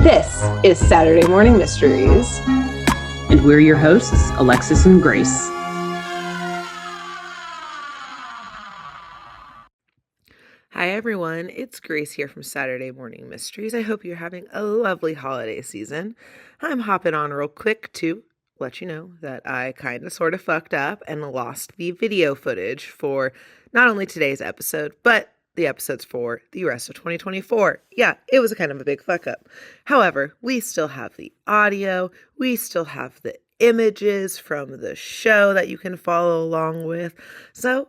This is Saturday Morning Mysteries. And we're your hosts, Alexis and Grace. Hi everyone, it's Grace here from Saturday Morning Mysteries. I hope you're having a lovely holiday season. I'm hopping on real quick to let you know that I kind of sort of fucked up and lost the video footage for not only today's episode, but the episodes for the rest of 2024. Yeah, it was a kind of a big fuck up. However, we still have the audio, we still have the images from the show that you can follow along with. So,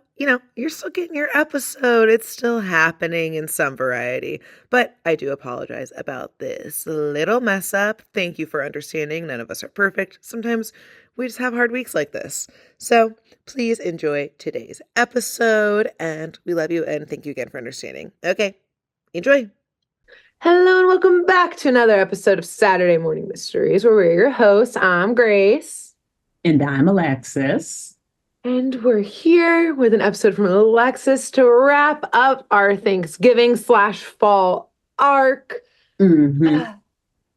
you're still getting your episode. It's still happening in some variety. But I do apologize about this little mess up. Thank you for understanding. None of us are perfect. Sometimes we just have hard weeks like this. So please enjoy today's episode. And we love you and thank you again for understanding. Okay, enjoy. Hello and welcome back to another episode of Saturday Morning Mysteries, where we're your hosts. I'm Grace. And I'm Alexis. And we're here with an episode from Alexis to wrap up our Thanksgiving/fall arc. Mm-hmm.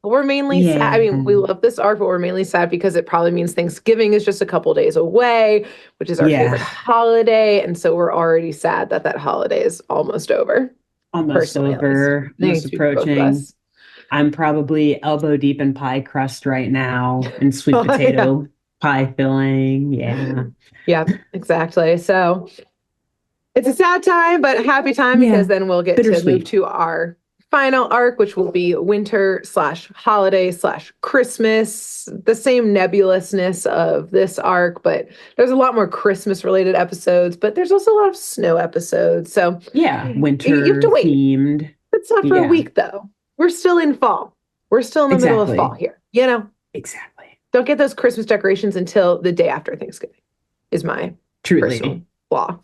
We're mainly sad. I mean, we love this arc, but we're mainly sad because it probably means Thanksgiving is just a couple days away, which is our favorite holiday. And so we're already sad that that holiday is almost over. Almost over. Almost approaching. I'm probably elbow deep in pie crust right now and sweet potato pie filling. Yeah, exactly. So it's a sad time, but happy time because then we'll get to move to our final arc, which will be winter/holiday/Christmas, the same nebulousness of this arc, but there's a lot more Christmas related episodes, but there's also a lot of snow episodes. So winter you have to wait. Themed. It's not for a week though. We're still in fall. We're still in the middle of fall here, Exactly. Don't get those Christmas decorations until the day after Thanksgiving is my personal law.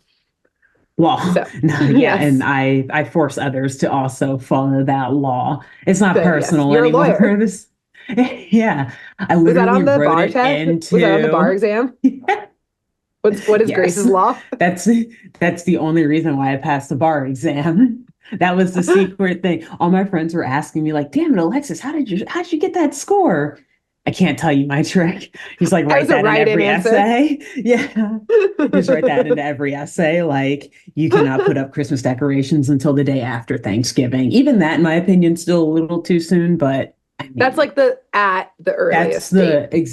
So, and I force others to also follow that law. It's not personal You're anymore. A lawyer. I literally was that on the wrote bar it test? into... Was that on the bar exam? What is Grace's law? That's the only reason why I passed the bar exam. That was the secret thing. All my friends were asking me like, "Damn it, Alexis, how'd you get that score?" I can't tell you my trick. He's like, write that in every essay. Yeah. Just write that into every essay. Like, you cannot put up Christmas decorations until the day after Thanksgiving. Even that, in my opinion, still a little too soon, but I mean, that's like at the earliest that I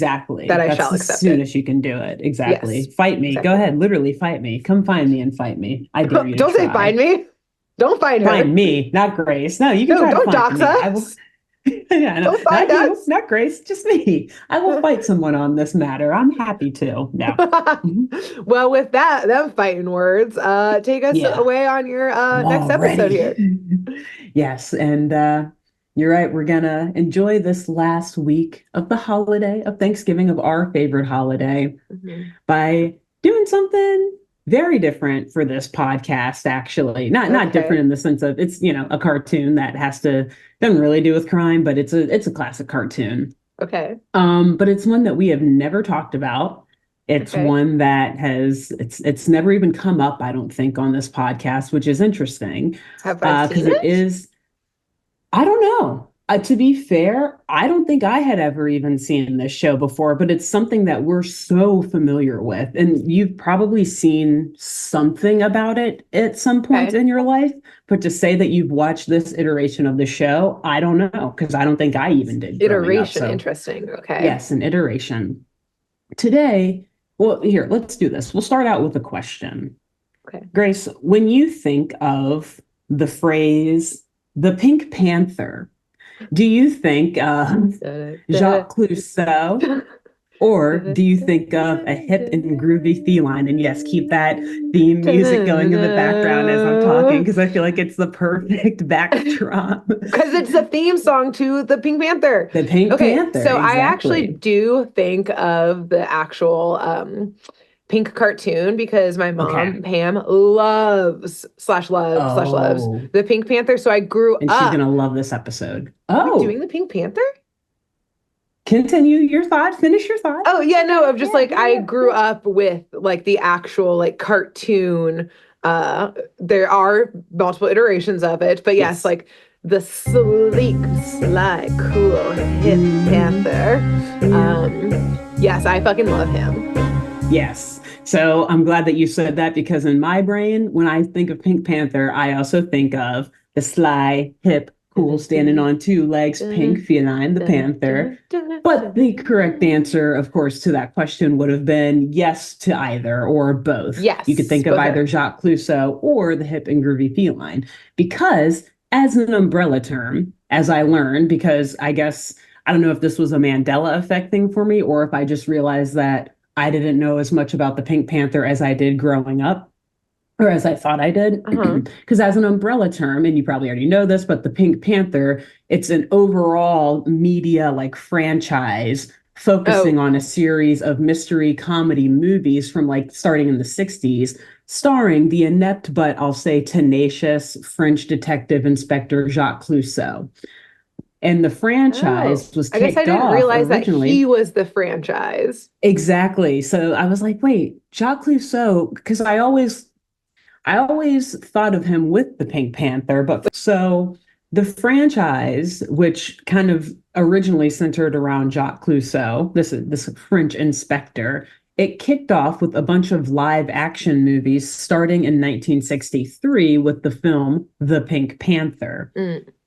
shall accept as soon as you can do it. Exactly. Yes, fight me. Exactly. Go ahead. Literally fight me. Come find me and fight me. I dare you to Don't say find me. Don't find her. Find me, not Grace. No, you can try to find dox me. us. Don't find us. Not Grace, just me. I will fight someone on this matter. I'm happy to. No. Well, with them fighting words, take us away on your next episode here. Yes, and you're right. We're gonna enjoy this last week of the holiday of Thanksgiving, of our favorite holiday, by doing something very different for this podcast, actually. Not different in the sense of it's, a cartoon that doesn't really do with crime, but it's a classic cartoon. Okay. But it's one that we have never talked about. It's one that it's never even come up, I don't think, on this podcast, which is interesting. Have I seen it? It is, I don't know. To be fair, I don't think I had ever even seen this show before, but it's something that we're so familiar with. And you've probably seen something about it at some point in your life. But to say that you've watched this iteration of the show, I don't know, because I don't think I even did. Iteration, interesting. Okay. Yes, an iteration. Today, well, here, let's do this. We'll start out with a question. Okay. Grace, when you think of the phrase, the Pink Panther, do you think of Jacques Clouseau, or do you think of a hip and groovy feline? And yes, keep that theme music going in the background as I'm talking, because I feel like it's the perfect backdrop. Because it's the theme song to the Pink Panther. The Pink Panther. So I actually do think of the actual Pink cartoon because my mom, Pam, loves the Pink Panther. So I grew up. And she's going to love this episode. Are we doing the Pink Panther? Continue your thought. Finish your thought. Oh, yeah, no. I'm just I grew up with like the actual cartoon. There are multiple iterations of it. But yes, like the sleek, sly, cool, hip Panther. Yes, I fucking love him. Yes. So I'm glad that you said that, because in my brain, when I think of Pink Panther, I also think of the sly, hip, cool, standing on two legs, pink feline, the panther. But the correct answer, of course, to that question would have been yes to either or both. Yes. You could think of either Jacques Clouseau or the hip and groovy feline, because as an umbrella term, as I learned, because I guess, I don't know if this was a Mandela effect thing for me, or if I just realized that I didn't know as much about the Pink Panther as I did growing up, or as I thought I did. Because as an umbrella term, and you probably already know this, but the Pink Panther, it's an overall media like franchise focusing on a series of mystery comedy movies from like starting in the 60s, starring the inept but I'll say tenacious French detective inspector Jacques Clouseau. And the franchise was kicked off. I guess I didn't realize originally. that he was the franchise. Exactly. So I was like, wait, Jacques Clouseau, because I always thought of him with the Pink Panther, but so the franchise, which kind of originally centered around Jacques Clouseau, this French inspector, it kicked off with a bunch of live action movies starting in 1963 with the film The Pink Panther.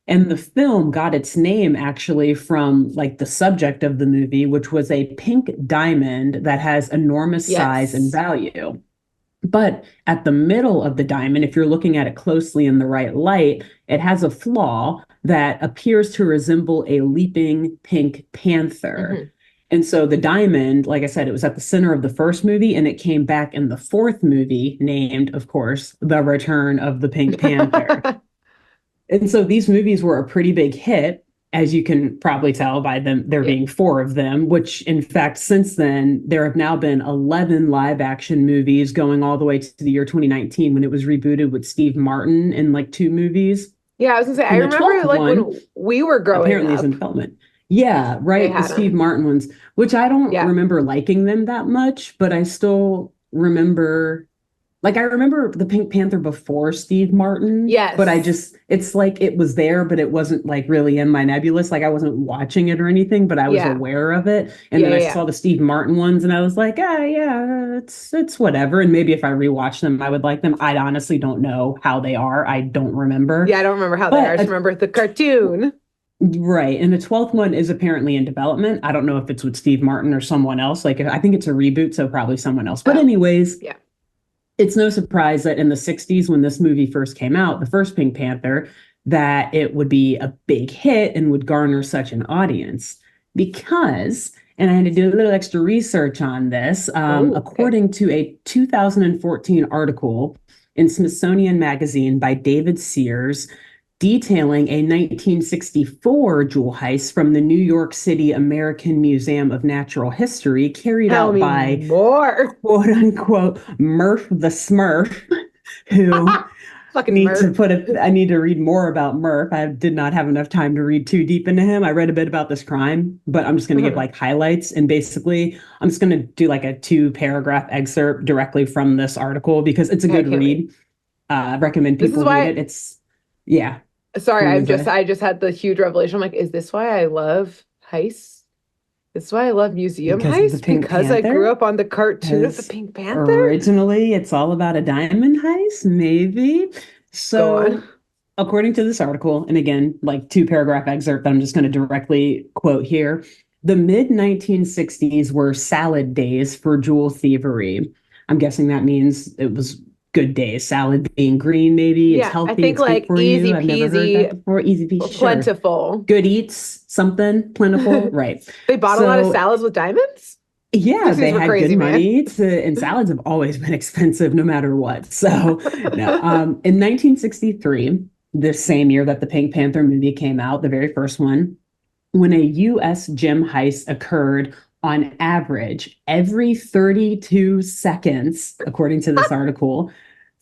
And the film got its name actually from like the subject of the movie, which was a pink diamond that has enormous size and value. But at the middle of the diamond, if you're looking at it closely in the right light, it has a flaw that appears to resemble a leaping pink panther. And so the diamond, like I said, it was at the center of the first movie, and it came back in the fourth movie, named, of course, The Return of the Pink Panther. And so these movies were a pretty big hit, as you can probably tell by there being 4 of them, which in fact, since then, there have now been 11 live action movies going all the way to the year 2019 when it was rebooted with Steve Martin in like 2 movies. Yeah, I was gonna say, I remember like when we were growing apparently up. Is in development. Yeah, right. The Steve Martin ones, which I don't remember liking them that much, but I still remember. Like, I remember the Pink Panther before Steve Martin. Yes. But it's like it was there, but it wasn't like really in my nebulous. Like, I wasn't watching it or anything, but I was aware of it. And then I saw the Steve Martin ones and I was like, it's whatever. And maybe if I rewatch them, I would like them. I honestly don't know how they are. I don't remember. Yeah, I don't remember how they are. I just remember the cartoon. Right. And the 12th one is apparently in development. I don't know if it's with Steve Martin or someone else. Like, I think it's a reboot, so probably someone else. But anyways. Yeah. It's no surprise that in the 60s, when this movie first came out, the first Pink Panther, that it would be a big hit and would garner such an audience. Because, and I had to do a little extra research on this, according to a 2014 article in Smithsonian Magazine by David Sears, detailing a 1964 jewel heist from the New York City American Museum of Natural History carried out by quote unquote Murph the Smurf, who I need to read more about Murph. I did not have enough time to read too deep into him. I read a bit about this crime, but I'm just going to give like highlights, and basically I'm just going to do like a 2-paragraph excerpt directly from this article because it's a good read. Recommend people read it. Sorry, I just had the huge revelation. I'm like, is this why I love heists? This is why I love museum heists? Because I grew up on the cartoon of the Pink Panther? Originally, it's all about a diamond heist, maybe. So, according to this article, and again, like 2-paragraph excerpt that I'm just going to directly quote here, the mid-1960s were salad days for jewel thievery. I'm guessing that means it was good days. Salad being green, maybe. It's healthy. I think it's like for easy you. I've never heard that before. Easy peasy. Plentiful. Good eats, something plentiful. Right. They bought a lot of salads with diamonds? Yeah, they had good money. And salads have always been expensive no matter what. So in 1963, the same year that the Pink Panther movie came out, the very first one, when a U.S. gym heist occurred on average every 32 seconds, according to this article,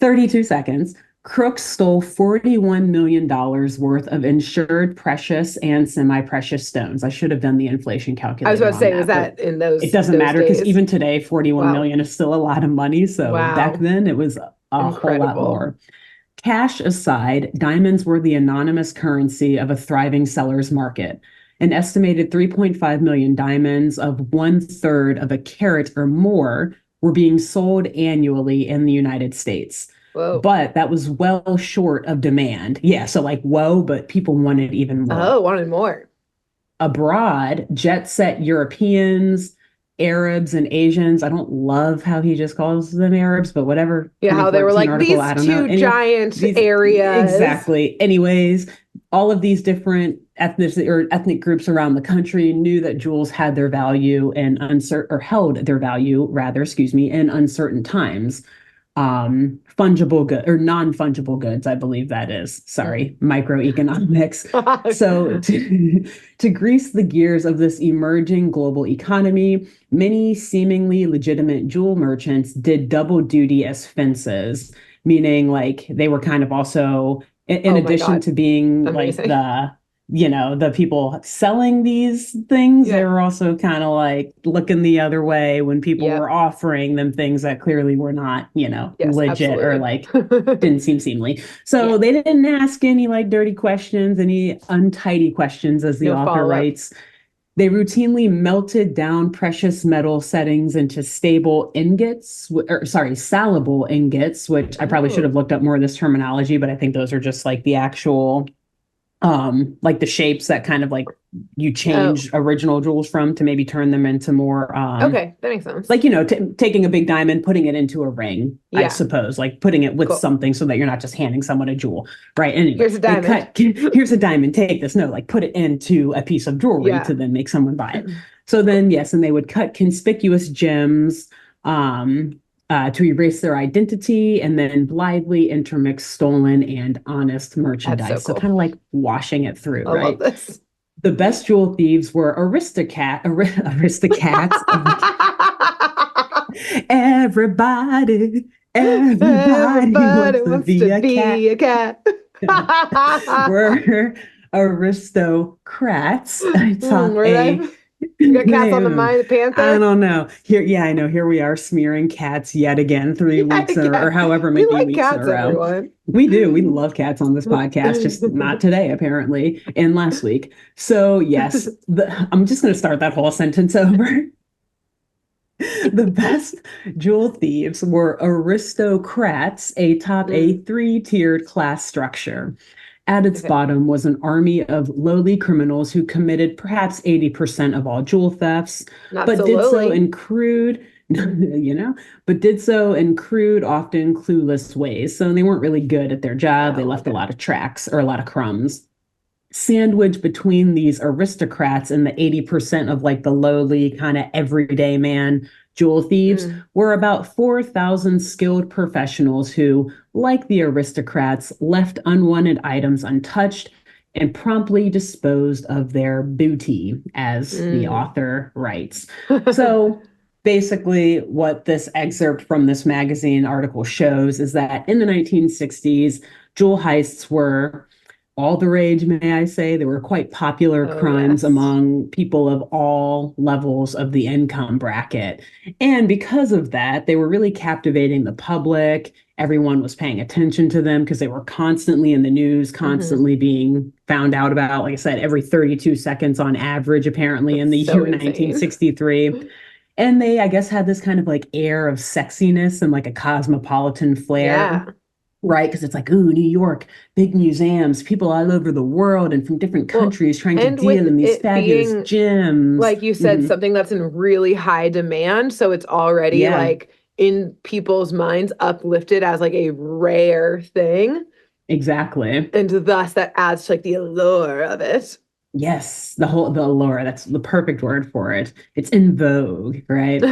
32 seconds, crooks stole $41 million worth of insured precious and semi-precious stones. I should have done the inflation calculator. I was about to say, was that in those It doesn't matter because even today, 41 million is still a lot of money. So Wow. back then it was a whole lot more. Cash aside, diamonds were the anonymous currency of a thriving seller's market. An estimated 3.5 million diamonds of 1/3 of a carat or more were being sold annually in the United States. Whoa. But that was well short of demand. Yeah, so like, whoa, but people wanted even more. Oh, wanted more. Abroad, jet set Europeans, Arabs, and Asians. I don't love how he just calls them Arabs, but whatever. Yeah, how they were like, article, these I don't two know. giant areas. Exactly. Anyways, all of these different ethnic groups around the country knew that jewels had their value and held their value, rather, in uncertain times. Fungible good or non-fungible goods, I believe that is. Sorry, microeconomics. So to grease the gears of this emerging global economy, many seemingly legitimate jewel merchants did double duty as fences, meaning like they were kind of also, in addition to being amazing, like the people selling these things, they were also kind of like looking the other way when people were offering them things that clearly were not, legit absolutely. Or like didn't seem seemly. So they didn't ask any like dirty questions, any untidy questions, as the author writes. They routinely melted down precious metal settings into salable ingots, which I probably should have looked up more of this terminology, but I think those are just like the actual like the shapes that kind of like you change original jewels from to maybe turn them into more okay, that makes sense. Like taking a big diamond, putting it into a ring, I suppose, like putting it with something so that you're not just handing someone a jewel, right? Anyway, here's a diamond. Here's a diamond, take this. No, like put it into a piece of jewelry to then make someone buy it. So then yes, and they would cut conspicuous gems to erase their identity and then blithely intermix stolen and honest merchandise. So kind of like washing it through, right? Love this. The best jewel thieves were aristocrats. Everybody wants to be a cat. Were aristocrats. You got cats on the mind of Panther? I don't know. I know. Here we are smearing cats yet again, 3 weeks or however many weeks in a row. Everyone. We do. We love cats on this podcast, just not today, apparently, and last week. So yes, I'm just going to start that whole sentence over. The best jewel thieves were aristocrats, a 3-tiered class structure. At its bottom was an army of lowly criminals who committed perhaps 80% of all jewel thefts, but did so in crude, often clueless ways. So they weren't really good at their job. They left a lot of tracks or a lot of crumbs. Sandwiched between these aristocrats and the 80% of like the lowly kind of everyday man jewel thieves were about 4,000 skilled professionals who, like the aristocrats, left unwanted items untouched and promptly disposed of their booty, as the author writes. So basically what this excerpt from this magazine article shows is that in the 1960s, jewel heists were all the rage, may I say. They were quite popular crimes among people of all levels of the income bracket. And because of that, they were really captivating the public. Everyone was paying attention to them because they were constantly in the news, constantly being found out about, like I said, every 32 seconds on average, apparently, in the year 1963. And they, I guess, had this kind of like air of sexiness and like a cosmopolitan flair. Yeah. Right, because it's like, ooh, New York, big museums, people all over the world and from different countries trying to deal in these fabulous gems. Like you said, something that's in really high demand. So it's already like in people's minds uplifted as like a rare thing. Exactly. And thus that adds to like the allure of it. Yes, the allure, that's the perfect word for it. It's in vogue, right?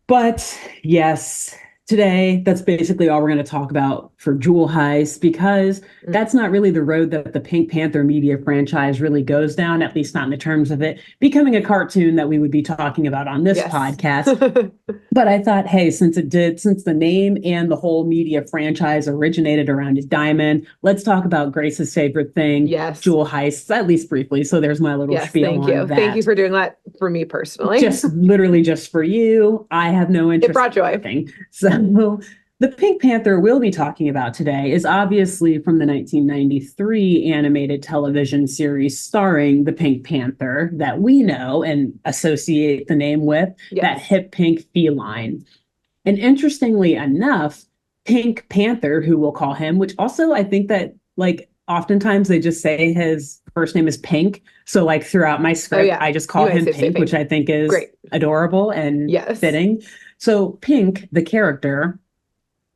But yes, today, that's basically all we're going to talk about for jewel heists, because that's not really the road that the Pink Panther media franchise really goes down, at least not in the terms of it becoming a cartoon that we would be talking about on this podcast. But I thought, hey, since the name and the whole media franchise originated around a diamond, let's talk about Grace's favorite thing, jewel heists, at least briefly. So there's my little spiel on that. Thank you for doing that for me personally. Just literally just for you. I have no interest. It brought joy. So The Pink Panther we'll be talking about today is obviously from the 1993 animated television series starring the Pink Panther that we know and associate the name with, that hip pink feline. And interestingly enough, Pink Panther, who we'll call him, which also I think that like oftentimes they just say his first name is Pink. So like throughout my script, I just call him Pink, which I think is adorable and fitting. So Pink, the character,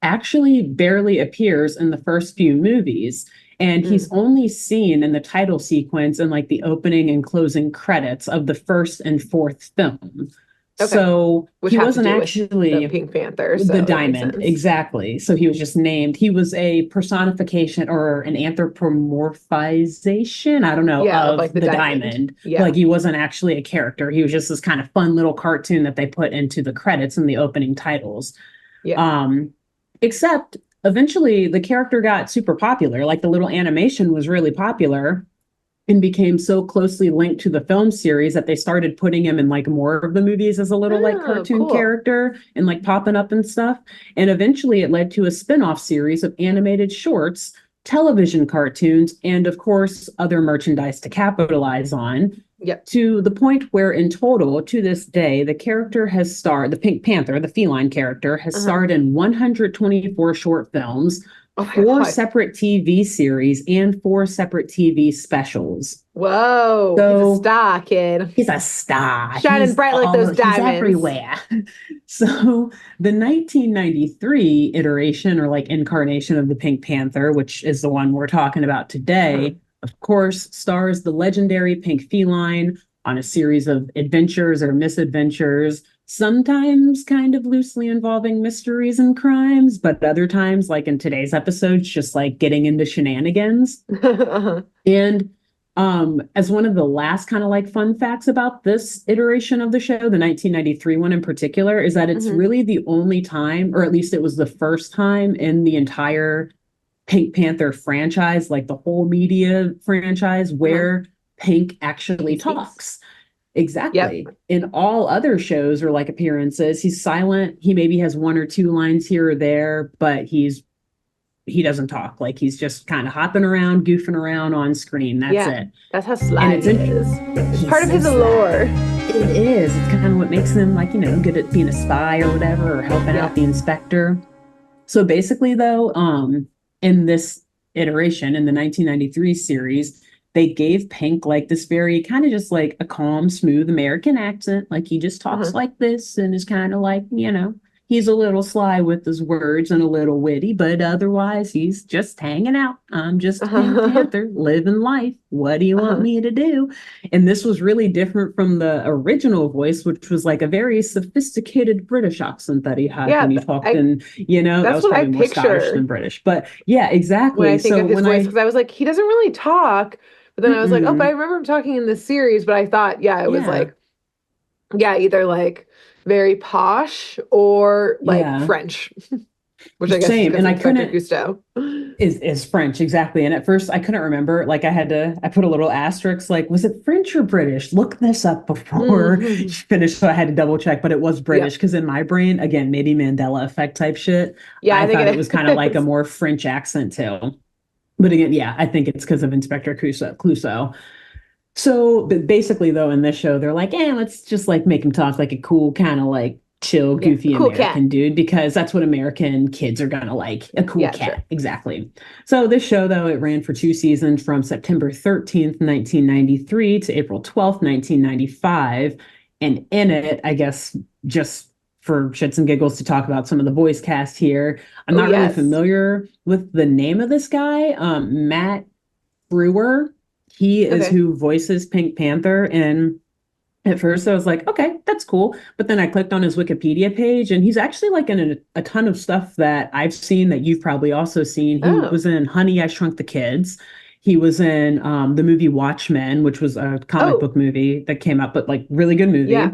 actually barely appears in the first few movies. And he's only seen in the title sequence and like the opening and closing credits of the first and fourth film. Okay. So he wasn't actually the Pink Panther, the diamond. Exactly. So he was just named. He was a personification or an anthropomorphization, I don't know, of like the diamond. Yeah. Like he wasn't actually a character. He was just this kind of fun little cartoon that they put into the credits and the opening titles. Yeah. Except eventually the character got super popular. Like the little animation was really popular and became so closely linked to the film series that they started putting him in like more of the movies as a little like cartoon character and like popping up and stuff. And eventually it led to a spin-off series of animated shorts, television cartoons, and of course other merchandise to capitalize on. Yep. To the point where in total, to this day, the character has starred, the Pink Panther, the feline character, has starred in 124 short films, 4 separate TV series, and 4 separate TV specials. Whoa, so, he's a star, kid. He's a star. Shining bright like those diamonds. He's everywhere. So the 1993 iteration or like incarnation of the Pink Panther, which is the one we're talking about today, of course, stars the legendary pink feline on a series of adventures or misadventures, sometimes kind of loosely involving mysteries and crimes, but other times, like in today's episodes, just like getting into shenanigans. And as one of the last kind of like fun facts about this iteration of the show, the 1993 one in particular, is that it's really the only time, or at least it was the first time in the entire Pink Panther franchise, like the whole media franchise, where Pink actually talks. Exactly. Yep. In all other shows or like appearances, he's silent. He maybe has 1 or 2 lines here or there, but he doesn't talk. Like he's just kind of hopping around, goofing around on screen. That's it. That's how sly he is. It's part of his allure. It is. It's kind of what makes him like, good at being a spy or whatever, or helping out the inspector. So basically though, in this iteration, in the 1993 series, they gave Pink like this very kind of just like a calm, smooth American accent. Like he just talks like this and is kind of like, he's a little sly with his words and a little witty, but otherwise he's just hanging out. I'm just a Pink Panther, living life. What do you want me to do? And this was really different from the original voice, which was like a very sophisticated British accent that he had when he talked. That was probably more Scottish than British. But yeah, exactly. When I think of his voice, because I was like, he doesn't really talk. But then I was like, but I remember him talking in this series, but I thought, it was like, either like very posh or like French, which I guess same. And I couldn't Cousteau is French. Exactly. And at first I couldn't remember, like I put a little asterisk, like, was it French or British? Look this up before you finish. So I had to double check, but it was British because in my brain, again, maybe Mandela effect type shit. Yeah. I thought it was kind of like a more French accent too. But again, I think it's because of Inspector Clouseau. So but basically, though, in this show, they're like, let's just like make him talk like a cool, kind of like chill, goofy cool American dude, because that's what American kids are going to like. A cool cat. Sure. Exactly. So this show, though, it ran for 2 seasons from September 13th, 1993 to April 12th, 1995. And in it, I guess, just for shits and giggles to talk about some of the voice cast here. I'm not really familiar with the name of this guy. Matt Frewer. He is who voices Pink Panther. And at first I was like, okay, that's cool. But then I clicked on his Wikipedia page and he's actually like in a ton of stuff that I've seen that you've probably also seen. He was in Honey, I Shrunk the Kids. He was in the movie Watchmen, which was a comic book movie that came out, but like really good movie. Yeah.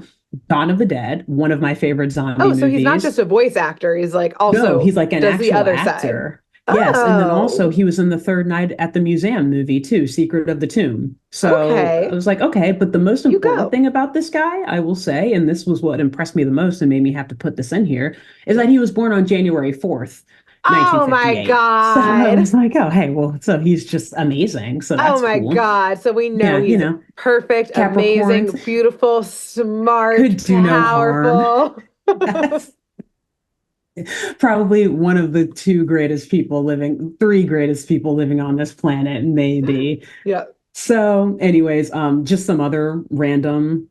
Dawn of the Dead, one of my favorite zombie movies. Oh, so he's not just a voice actor. He's like also he's like an actual the other actor. Side. Yes, and then also Oh, he was in the Third Night at the Museum movie too, Secret of the Tomb. So I okay. was like, okay, but the most You important go. thing about this guy, I will say, and this was what impressed me the most and made me have to put this in here, is that Yeah. he was born on January 4th, Oh my 1958. So I God. was like, oh, hey, well, so he's just amazing. So Oh that's my cool. God. So we know Yeah, he's perfect, Capricorns amazing, beautiful, could smart, do no harm. powerful. That's probably one of the three greatest people living on this planet, maybe. Yeah. So, anyways, just some other random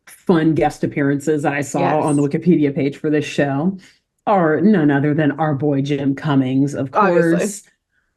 fun guest appearances that I saw on the Yes. Wikipedia page for this show are none other than our boy Jim Cummings, of Obviously. course,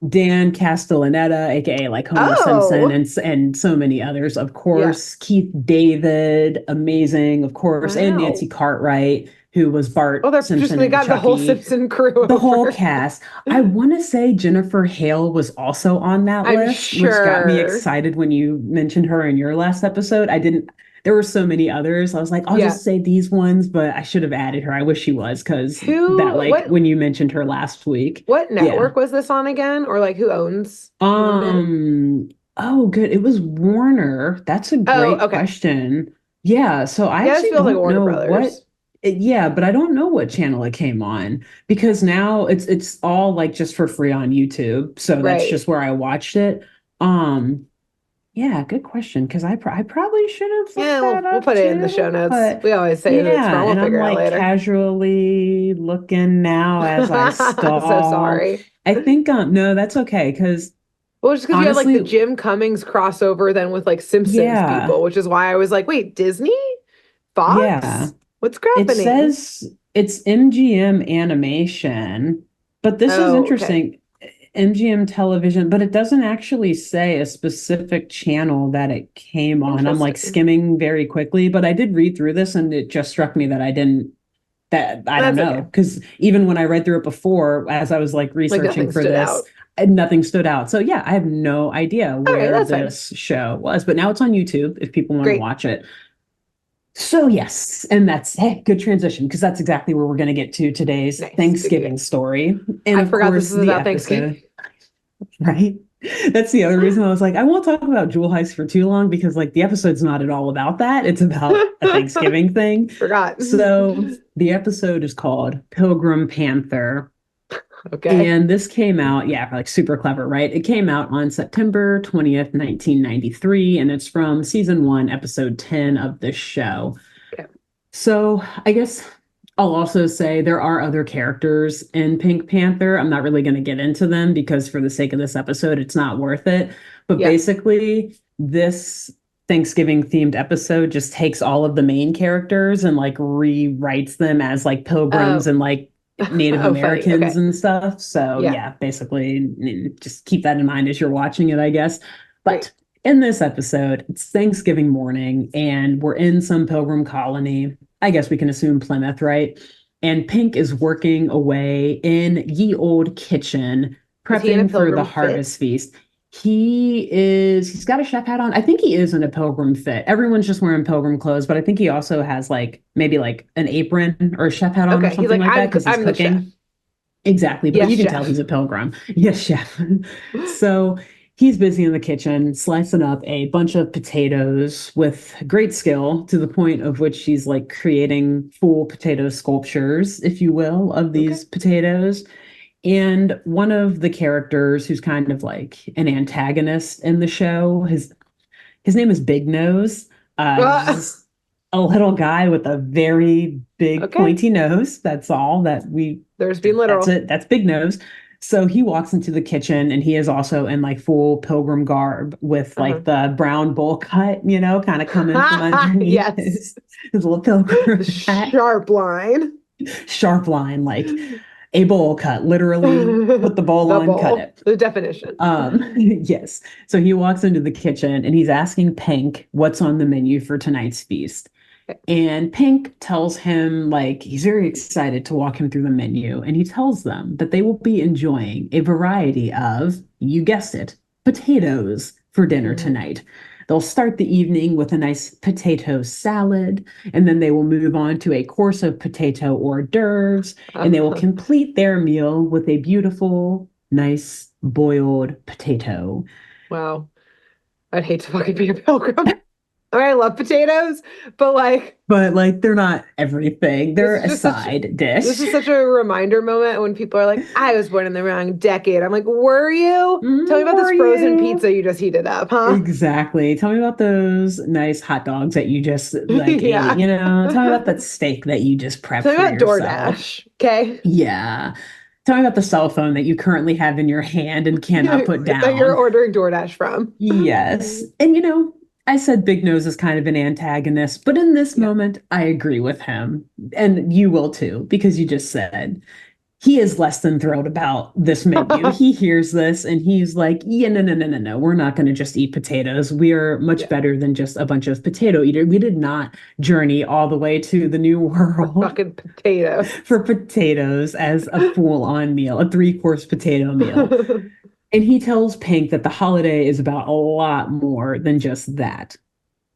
Dan Castellaneta, aka like Homer Simpson, Oh, and so many others, of yeah. course, Keith David, amazing, of course, and Nancy Wow. Cartwright, who was Oh, Bart they're just Simpson they and got the whole Chucky, Simpson crew the whole over. cast. I want to say Jennifer Hale was also on that I'm list, which got me sure. excited when you mentioned her in your last episode. I didn't, there were so many others. I was like, I'll Yeah. just say these ones, but I should have added her. I wish she was because that, Who, like, when you mentioned her last week. what Yeah. network was this on again? Or like who owned it? Um, oh, good. It was Warner. That's a Oh, great okay. question. Yeah, so I Yeah, this actually feels like don't Warner know what Brothers. yeah, but I don't know what channel it came on because now it's all like just for free on YouTube. So that's Right. just where I watched it. Um, yeah, good question because I probably should have looked Yeah, that we'll up put it in the show too, notes. but We always say who it's yeah, from. We'll and I'm figure it out like later. casually looking now as I So stall. sorry. I think no, that's okay because Well, just because you had like honestly, the Jim Cummings crossover then with like Simpsons yeah, people, which is why I was like, wait, Disney? yeah. Fox? What's It happening? says it's MGM animation, but this is Oh, okay. interesting. MGM television, but it doesn't actually say a specific channel that it came on. I'm like Interesting. skimming very quickly, but I did read through this and it just struck me that that I don't That's know. okay. Because even when I read through it before, as I was like Like researching nothing for stood this, out. nothing stood out. So yeah, I have no idea Okay, where that's fine. this show was, but now it's on YouTube if people want to Great. watch it. So yes, and that's hey, good transition because that's exactly where we're going to get to today's Nice. Good, good, Thanksgiving good. story. And I of forgot this course, is the about Thanksgiving. episode, right? That's the other reason I was like, I won't talk about Jewel Heist for too long because like the episode's not at all about that. It's about a Thanksgiving thing. Forgot. So the episode is called Pilgrim Panther. Okay. And this came out, yeah, like super clever, right? It came out on September 20th, 1993, and it's from season 1, episode 10 of the show. Okay. So I guess I'll also say there are other characters in Pink Panther. I'm not really going to get into them because for the sake of this episode, it's not worth it. But Yeah. basically, this Thanksgiving themed episode just takes all of the main characters and like rewrites them as like pilgrims Oh, and like Native oh, funny. Americans Okay. and stuff. So Yeah. yeah, basically just keep that in mind as you're watching it, I guess. Great. But in this episode, it's Thanksgiving morning and we're in some pilgrim colony. I guess we can assume Plymouth, right? And Pink is working away in ye old kitchen, Is he in a prepping for the pilgrim fit? harvest feast. He's got a chef hat on. I think he is in a pilgrim fit. Everyone's just wearing pilgrim clothes, but I think he also has like maybe like an apron or a chef hat on or Okay. He's something like, like that because he's I'm the chef. cooking. Exactly, but Yes, you can tell he's chef. a pilgrim. Yes, chef. So he's busy in the kitchen slicing up a bunch of potatoes with great skill to the point of which she's like creating full potato sculptures, if you will, of Okay. these potatoes. And one of the characters who's kind of like an antagonist in the show, his name is Big Nose. He's Uh, just a little guy with a very big okay. pointy nose. That's all that we There's being that's literal. it. That's Big Nose. So he walks into the kitchen and he is also in like full pilgrim garb with Uh-huh. like the brown bowl cut, kind of coming from underneath Yes. his little The pilgrim hat. sharp line. Sharp line, like a bowl cut, literally put the bowl The on, cut bowl. it. The definition. Yes. So he walks into the kitchen and he's asking Pink what's on the menu for tonight's feast. Okay. And Pink tells him, like, he's very excited to walk him through the menu. And he tells them that they will be enjoying a variety of, you guessed it, potatoes for dinner Mm. tonight. They'll start the evening with a nice potato salad, and then they will move on to a course of potato hors d'oeuvres, and they will complete their meal with a beautiful nice boiled potato. Wow. I'd hate to fucking be a pilgrim. I love potatoes, but like, But like they're not everything. this They're is a just such side this dish. is such a reminder moment when people are like, I was born in the wrong decade. I'm like, were you? Tell me about this Were frozen you? pizza you just heated up, huh? Exactly. Tell me about those nice hot dogs that you just like ate, Yeah. Tell me about that steak that you just prepped Tell me for about yourself. DoorDash, okay? Yeah. Tell me about the cell phone that you currently have in your hand and cannot put That you're down. ordering DoorDash from. Yes. And I said Big Nose is kind of an antagonist, but in this Yeah. moment, I agree with him. And you will too, because you just said he is less than thrilled about this menu. He hears this and he's like, yeah, no, no, no, no, no. We're not going to just eat potatoes. We are much Yeah. better than just a bunch of potato eaters. We did not journey all the way to the New The World fucking potatoes. for potatoes as a full-on meal, a three-course potato meal. And he tells Pink that the holiday is about a lot more than just that.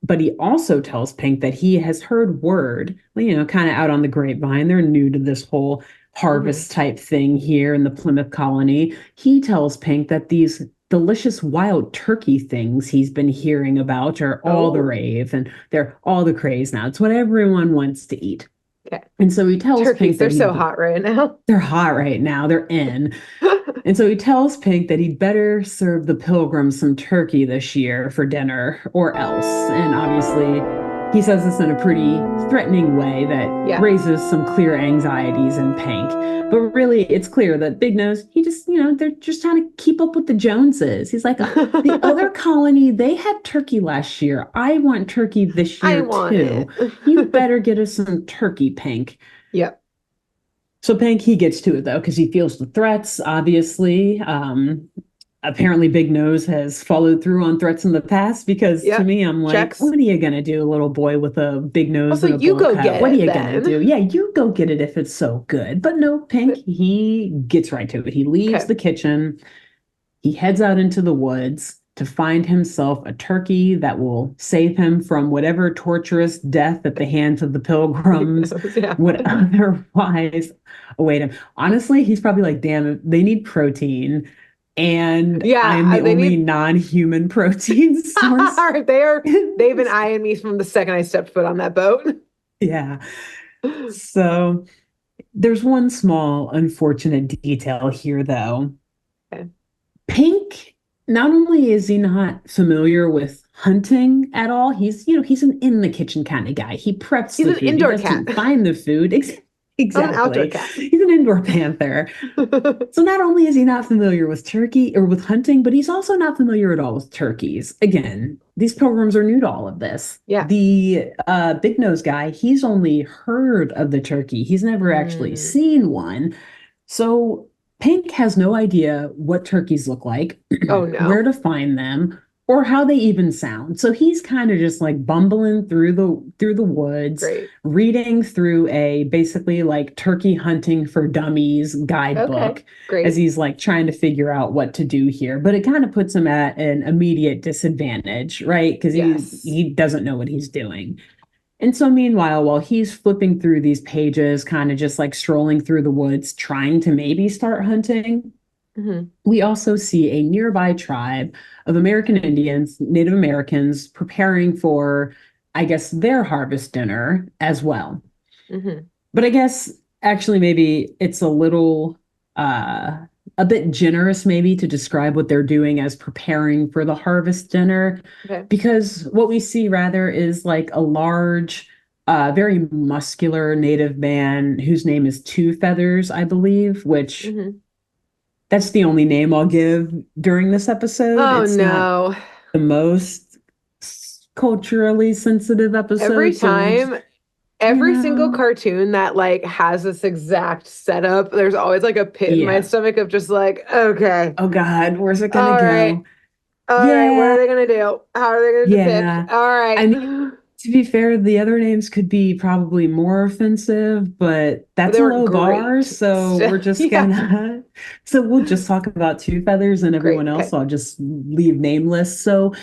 But he also tells Pink that he has heard word, kind of out on the grapevine. They're new to this whole Mhm. harvest type thing here in the Plymouth colony. He tells Pink that these delicious wild turkey things he's been hearing about are all the Oh, rave and they're all the craze now. It's what everyone wants to eat. okay. And so he tells Turkeys, Pink they're that so hot right now. they're hot right now. They're in. And so he tells Pink that he'd better serve the pilgrims some turkey this year for dinner or else. And obviously, he says this in a pretty threatening way that Yeah. raises some clear anxieties in Pink. But really, it's clear that Big Nose, he just, they're just trying to keep up with the Joneses. He's like, the other colony, they had turkey last year. I want turkey this I year want too. it. You better get us some turkey, Pink. Yep. So Pink, he gets to it though, because he feels the threats, obviously. Apparently Big Nose has followed through on threats in the past because to Yep. me, I'm like, Checks. what are you gonna do, little boy with a big nose Also, and a you bowl go cut? get What are it you gonna do? then. Yeah, you go get it if it's so good. But no, Pink, he gets right to it. He leaves Okay. the kitchen, he heads out into the woods to find himself a turkey that will save him from whatever torturous death at the hands of the pilgrims Yeah. would otherwise await him. Honestly, he's probably like, damn, they need protein. And I'm Yeah, the they only need non-human through source. they've been eyeing me from the second I stepped foot on that boat. Yeah. So there's one small unfortunate detail here, though. Okay. Pink, not only is he not familiar with hunting at all, he's an in the kitchen kind of guy. He preps He's the an food. He indoor cat. doesn't find the food. I'm an outdoor Exactly. cat. He's an indoor panther. So not only is he not familiar with turkey or with hunting, but he's also not familiar at all with turkeys. Again, these pilgrims are new to all of this. Yeah. The big nose guy, he's only heard of the turkey. He's never actually seen one. So Pink has no idea what turkeys look like, Oh where no. to find them, or how they even sound. So he's kind of just like bumbling through the woods, Great. reading through a basically like turkey hunting for dummies guidebook Okay. Great. as he's like trying to figure out what to do here. But it kind of puts him at an immediate disadvantage, right? Because Yes. he doesn't know what he's doing. And so, meanwhile, while he's flipping through these pages, kind of just like strolling through the woods, trying to maybe start hunting, we also see a nearby tribe of American Indians, Native Americans, preparing for, I guess, their harvest dinner as well. But I guess actually, maybe it's a bit generous, maybe, to describe what they're doing as preparing for the harvest dinner, Okay. because what we see rather is like a large, very muscular native man whose name is Two Feathers, I believe, which that's the only name I'll give during this episode. Oh It's not no. the most culturally sensitive Every episode, so time, every single cartoon that like has this exact setup, there's always like a pit in my yeah. stomach of just like, okay, Oh God, where's it all gonna right, go? all right, what are Yeah, they gonna do? How are they gonna yeah. depict? All I right. mean, to be fair, the other names could be probably more offensive, but But that's they a were low bar, great. so we're just Yeah, gonna so we'll just talk about Two Feathers and great. everyone else Okay. I'll just leave nameless. So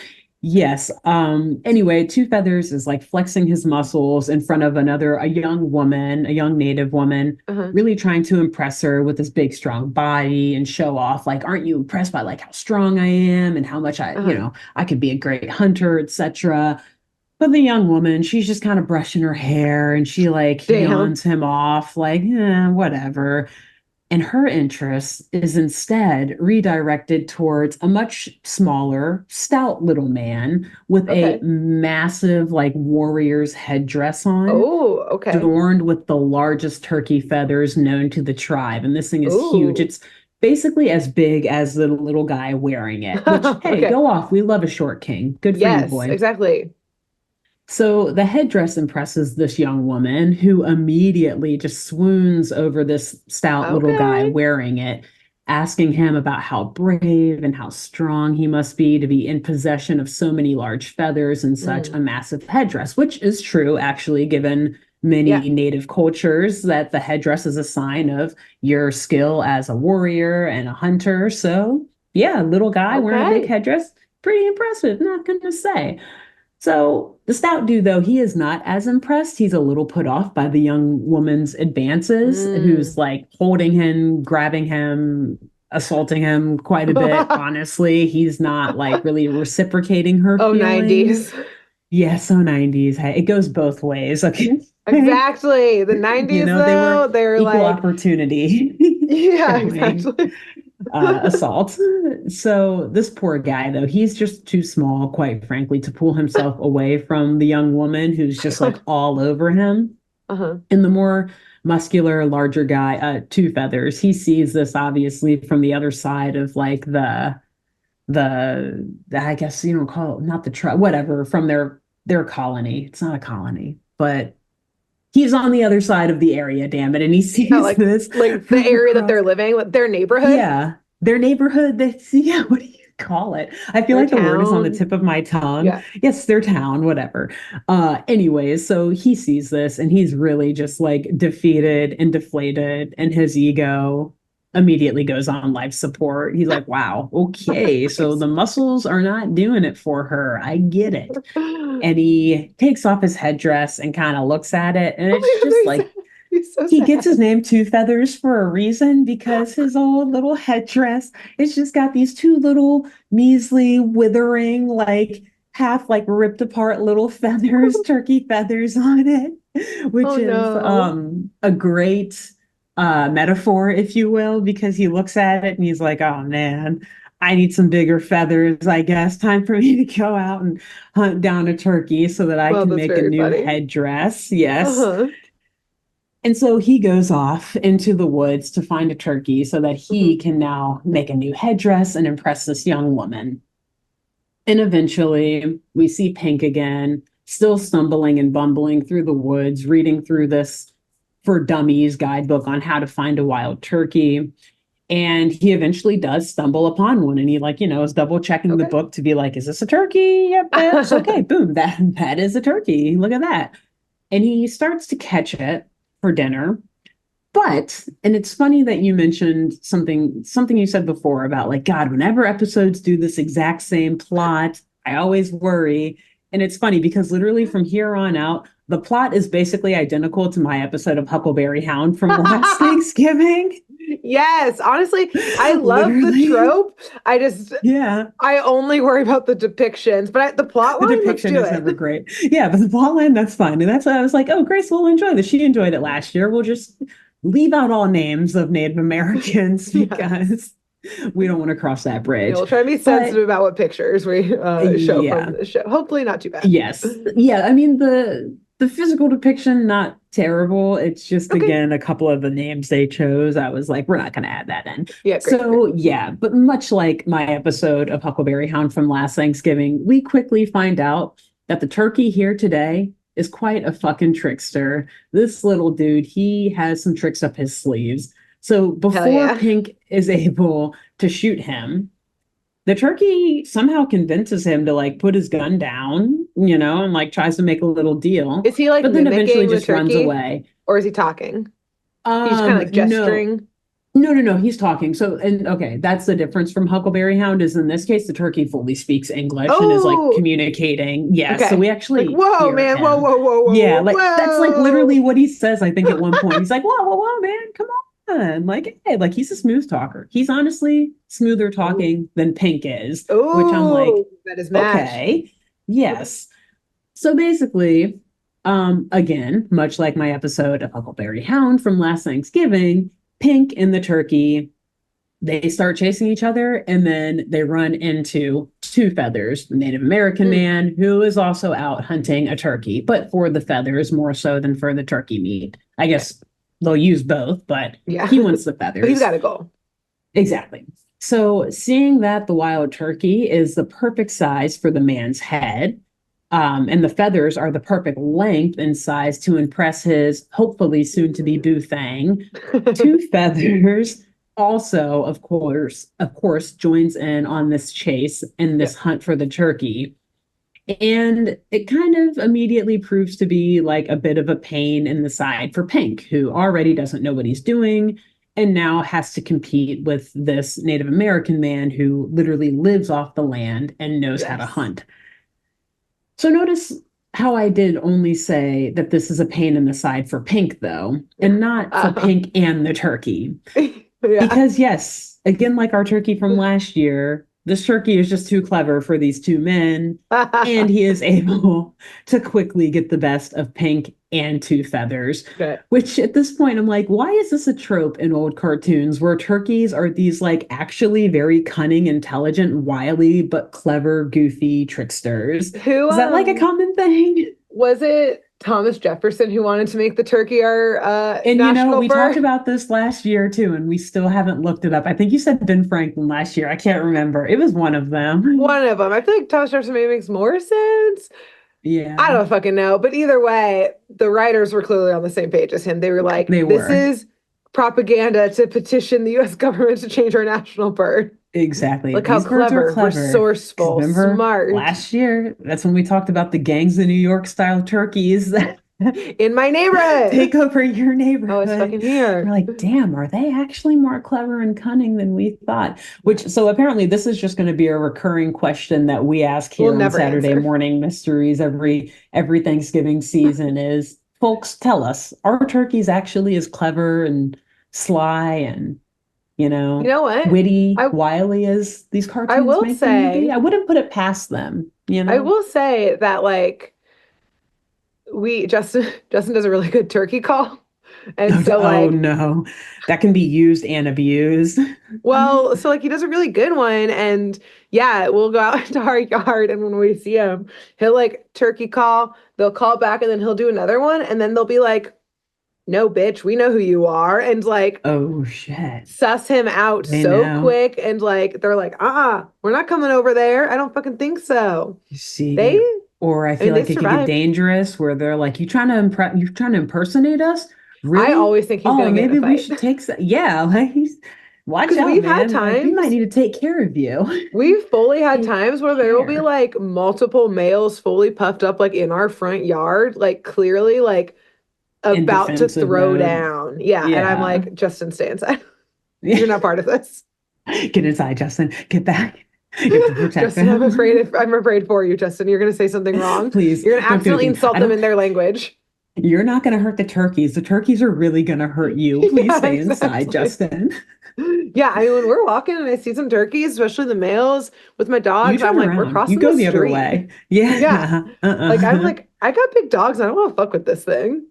Yes. Anyway, Two Feathers is like flexing his muscles in front of a young woman, a young native woman, Uh-huh. really trying to impress her with his big, strong body and show off, like, aren't you impressed by like how strong I am and how much Uh-huh. I could be a great hunter, etc. But the young woman, she's just kind of brushing her hair and she like Damn. yawns him off, like, whatever. And her interest is instead redirected towards a much smaller, stout little man with a Okay. massive, like, warrior's headdress on, Oh, okay. adorned with the largest turkey feathers known to the tribe. And this thing is huge. Ooh. It's basically as big as the little guy wearing it, which, hey, Okay. go off. We love a short king. Good for you, Yes, boy. exactly. So the headdress impresses this young woman who immediately just swoons over this stout little guy Okay. wearing it, asking him about how brave and how strong he must be to be in possession of so many large feathers and such a Mm. massive headdress, which is true, actually, given Yeah. many native cultures that the headdress is a sign of your skill as a warrior and a hunter. So, yeah, little guy wearing a big Okay. headdress, pretty impressive, not gonna say. So the stout dude, though, he is not as impressed. He's a little put off by the young woman's advances, who's Mm. like holding him, grabbing him, assaulting him quite a bit. Honestly, he's not like really reciprocating her Oh, feelings. 90s. Yeah, so 90s. Hey, it goes both ways. Okay. Exactly. The 90s, They were though, they're equal like, opportunity yeah, showing exactly. assault. So this poor guy, though, he's just too small, quite frankly, to pull himself away from the young woman who's just like all over him. Uh-huh. And the more muscular, larger guy, Two Feathers, he sees this obviously from the other side of like the I guess call it not the tribe, whatever, from their colony. It's not a colony, but he's on the other side of the area, damn it, and he Yeah, sees this like the from area that across. they're living, like their neighborhood, Yeah, their neighborhood. That's yeah. What do you call it? I feel their like the word is on the town. tip of my tongue. Yeah. Yes, their town, whatever. Anyways, so he sees this and he's really just like defeated and deflated, and his ego immediately goes on life support. He's like, wow, okay, so the muscles are not doing it for her. I get it. Oh And he takes off his headdress and kind of looks at it, and my it's God, just like he's so he gets sad. his name Two Feathers for a reason because his old little headdress, it's just got these two little measly, withering, like half like ripped apart little feathers, turkey feathers on it, which Oh is no. a great metaphor, if you will, because he looks at it and he's like, oh man, I need some bigger feathers, I guess. Time for me to go out and hunt down a turkey so that I Well, can that's make a very new funny. headdress. Yes. Uh-huh. And so he goes off into the woods to find a turkey so that he Hmm. can now make a new headdress and impress this young woman. And eventually we see Pink again, still stumbling and bumbling through the woods, reading through this for dummies guidebook on how to find a wild turkey. And he eventually does stumble upon one, and he is double checking the Okay. book to be like, is this a turkey? Yep, it's okay. Boom, that is a turkey. Look at that. And he starts to catch it for dinner. And it's funny that you mentioned something you said before about like, God, whenever episodes do this exact same plot, I always worry. And it's funny because literally from here on out, the plot is basically identical to my episode of Huckleberry Hound from last Thanksgiving. Yes, honestly, I love the Literally. trope. Yeah. I only worry about the depictions, but the plot The line, let's depiction do is never it. great. Yeah, but the plot line, that's fine. And that's why I was like, oh, Grace will enjoy this. She enjoyed it last year. We'll just leave out all names of Native Americans Yes. because we don't want to cross that Yeah, bridge. we'll try to be But sensitive about what pictures we show from yeah, the show. Hopefully, not too bad. yes. Yeah, I mean the physical depiction, not terrible. It's just Okay. again a couple of the names they chose. I was like, we're not gonna add that in. Yeah, great, great. So yeah, but much like my episode of Huckleberry Hound from last Thanksgiving, we quickly find out that the turkey here today is quite a fucking trickster. This little dude, he has some tricks up his sleeves. So Hell before yeah. Pink is able to shoot him, the turkey somehow convinces him to like put his gun down, and like tries to make a little deal, Is he like but then eventually mimicking the just runs turkey away. or is he talking? He's just kind of like No, gesturing. No. He's talking. So, and okay, that's the difference from Huckleberry Hound is in this case, the turkey fully speaks English and is like Oh, communicating. Yeah. So okay. we Like, actually whoa, hear man. Whoa, him. whoa, whoa, Yeah. whoa, Like that's like literally whoa, what he says. I think at one point he's like, whoa, man, come on. Like, hey, like he's a smooth talker. He's honestly smoother whoa. talking than Pink is, which I'm Oh, like, that is match. okay, yes. So basically, again, much like my episode of Huckleberry Hound from last Thanksgiving, Pink and the turkey, they start chasing each other and then they run into Two Feathers, the Native American Mm, man who is also out hunting a turkey, but for the feathers more so than for the turkey meat. I okay. guess they'll use both, but Yeah. he wants the But he's feathers. got a goal. Exactly. So, seeing that the wild turkey is the perfect size for the man's head, and the feathers are the perfect length and size to impress his hopefully soon to be boo thang, Two Feathers also, of course, joins in on this chase and Yeah. this hunt for the turkey. And it kind of immediately proves to be like a bit of a pain in the side for Pink, who already doesn't know what he's doing and now has to compete with this Native American man who literally lives off the land and knows how to Yes. hunt. So notice how I did only say that this is a pain in the side for Pink, though, and not for Uh, Pink and the turkey. yeah. Because, yes, again, like our turkey from last year, this turkey is just too clever for these two men, and he is able to quickly get the best of Pink and Two Feathers. Good. Which at this point, I'm like, why is this a trope in old cartoons where turkeys are these like actually very cunning, intelligent, wily, but clever, goofy tricksters? Who Is that like a common thing? was it Thomas Jefferson who wanted to make the turkey our And national we talked bird? about this last year too, and we still haven't looked it up. I think you said Ben Franklin last year. I can't remember. It was one of them. One of them. I feel like Thomas Jefferson maybe makes more sense. I Yeah, don't fucking know. But either way, the writers were clearly on the same page as him. They were like, they this were. is propaganda to petition the US government to change our national bird. Exactly. Look how These birds are clever, clever. Because resourceful, remember smart. last year, that's when we talked about the gangs of New York style turkeys that In my neighborhood. take over your Oh, it's neighborhood. fucking We're here. like, damn, are they actually more clever and cunning than we thought? Which, so apparently, this is just going to be a recurring question that we ask We'll here on never Saturday answer. Morning Mysteries every Thanksgiving season is, folks, tell us, are turkeys actually as clever and sly and You know what? witty, I wily as these I cartoons will make them to be? say, I wouldn't put it past them, you I know? will say that like we Justin does a really good turkey call. And Oh, so oh like no, that can be used and abused. well, so like he does a really good one and yeah, we'll go out into our yard and when we see him, he'll like turkey call, they'll call back and then he'll do another one and then they'll be like, "No, bitch, we know who you are." And like Oh shit. suss him out They so know. quick and like they're like, we're not coming over there. I don't fucking think so." You They, see, or I I feel mean, they like it could get survived. dangerous where they're like, you trying to impersonate us? I Really? always think he's Oh, gonna get in a maybe we fight. should take some. Yeah, like watch Because out, we've had man. Like we might times need to take care of you. We've fully had Take times where there will be care. like multiple males fully puffed up like in our front yard, like clearly like In about to defensive throw mode. down. Yeah. And I'm Yeah. like, Justin, stay inside. You're not part of this. Get inside, Justin. Get back. You have to protect Justin, them. I'm afraid for you, Justin. You're gonna say something wrong. Please You're gonna don't do accidentally anything. insult I them don't. in their language. You're not going to hurt the turkeys. The turkeys are really going to hurt you. Please Yeah, stay inside, exactly. Justin. Yeah, I mean, when we're walking and I see some turkeys, especially the males with my You dogs, I'm turn like, we're around. You crossing the go the other street. way. Yeah. Yeah. Like I'm Uh-uh. like, I got big dogs. And I don't want to fuck with this thing.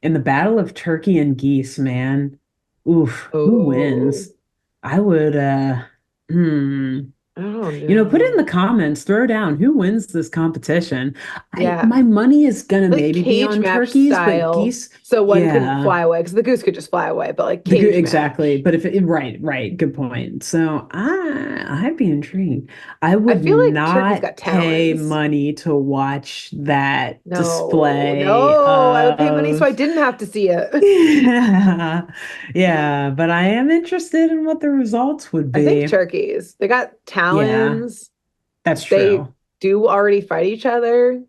In the battle of turkey and geese, man. Oof. Who Oh. wins? I would. Hmm. Oh Put it in no. the comments, throw down who wins this competition. I Yeah. my money is gonna Like maybe be cage on match turkeys, but style. geese, So one couldn't yeah. fly away because the goose could just fly away, but like The good cage exactly, match. but if it right, good point. So I'd be intrigued. I I would feel like turkey's not got pay talons. money to watch that No, display no. I would pay money so I of didn't have to see it. yeah, yeah, but I am interested in what the results would I think be. turkeys, they got Yeah, talons. that's They true. do already fight each other.